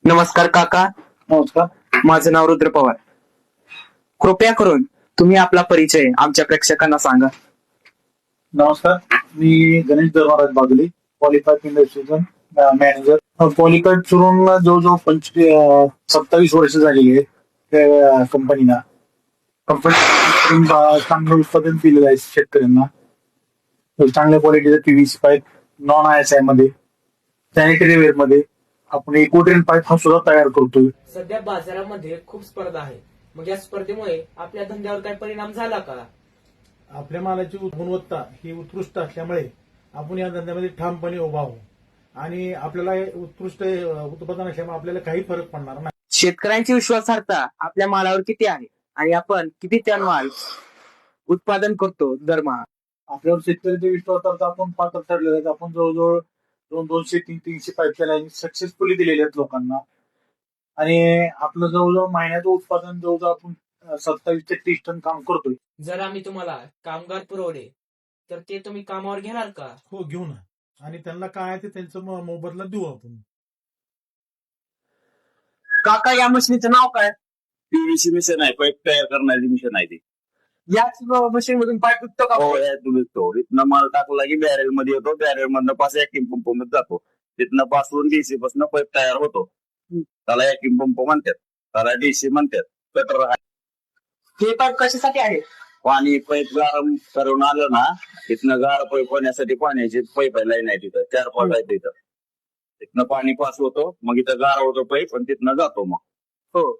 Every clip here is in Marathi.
नमस्कार काका. नमस्कार. माझं नाव रुद्र पवार. कृपया करून तुम्ही आपला परिचय आमच्या प्रेक्षकांना सांगा. नमस्कार, मी गणेश धर्मराज बागुले, क्वालिफाईड इंडस्ट्रीजन मॅनेजर. क्वालिफाईड करून जवळजवळ 27 वर्ष झालेली आहे त्या कंपनीला. कंपनी चांगलं उत्पादन दिलेलं आहे शेतकऱ्यांना. चांगल्या क्वालिटीचा पीव्हीसी पाईप, नॉन ISI मध्ये, सॅनिटरी वेअर मध्ये आपण इकोट्रेन पाईप हा सुद्धा तयार करतोय. सध्या बाजारामध्ये खूप स्पर्धा आहे. मग या स्पर्धेमुळे आपल्या धंद्यावर काही परिणाम झाला का? आपल्या मालाची गुणवत्ता ही उत्कृष्ट असल्यामुळे आपण या धंद्यामध्ये ठामपणे उभा आहोत आणि आपल्याला उत्कृष्ट उत्पादन असल्यामुळे आपल्याला काही फरक पडणार नाही. शेतकऱ्यांची विश्वासार्हता आपल्या मालावर किती आहे आणि आपण किती टन माल उत्पादन करतो दरमहा? आपल्यावर शेतकऱ्यांचा विश्वास करता आपण पात्र ठरलेले आहेत. आपण जवळजवळ 200-300 पाईपच्या लाईन सक्सेसफुली दिलेल्या आहेत लोकांना. आणि आपलं जवळजवळ महिन्याचं उत्पादन जवळजवळ आपण 27 ते 30 टन काम करतोय. जर आम्ही तुम्हाला कामगार पुरवले तर ते तुम्ही कामावर घेणार का? हो, घेऊ ना. आणि त्यांना काय आहे ते त्यांचं मोबदला देऊ आपण. काका, या मशीनचं नाव काय? पीव्हीसी मिशन आहे, पाईप तयार करणारी मिशन आहे ती. याच मशीन मधून पाईप विकतो का? हो, यातून इथनं माल टाकला की बॅरेल मध्ये येतो, बॅरेल मधनं पास ऍक्टिंग पंप मध्ये जातो, तिथनं पासून डीसी पासून पाईप तयार होतो. त्याला ऍक्टिंग पंप म्हणतात, त्याला डीसी म्हणतात. कटर हे पाईप कशासाठी आहे? पाणी पाईप गरम करून आलं ना, तिथनं गार पाईप होण्यासाठी पाण्याची पाईप लाईन आहे तिथं, 4 पॉट आहे तिथं. तिथनं पाणी पास होतो, मग इथं गार होतो पाईप आणि तिथनं जातो मग. हो.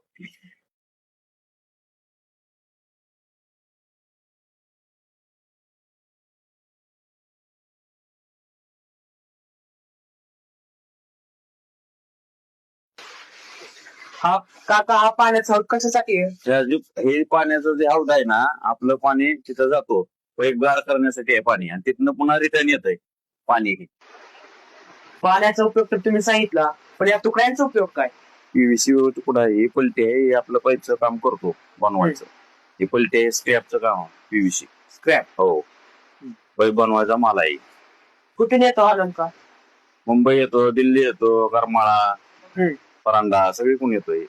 हा काका, हा पाण्याचा हौद कशासाठी आहे? हे पाण्याचं जे हौद आहे ना, आपलं पाणी तिथं जातो, पाईप गार करण्यासाठी आहे पाणी, आणि तिथनं पुन्हा रिटर्न येत आहे पाणी. पाण्याचा उपयोग तर तुम्ही सांगितला, पण या तुकड्यांचा उपयोग काय? पीव्हीसी तुकडा आहे, ही पलटी आहे, हे आपलं पाईपचं काम करतो बनवायचं. ही पलटी आहे स्क्रॅपचं काम, पीव्हीसी स्क्रॅप. हो, पाईप बनवायचा माल आहे. कुठून येतो हा नेमका? मुंबई येतो, दिल्ली येतो, करमाळा, परांडा सगळीकडून येतोय.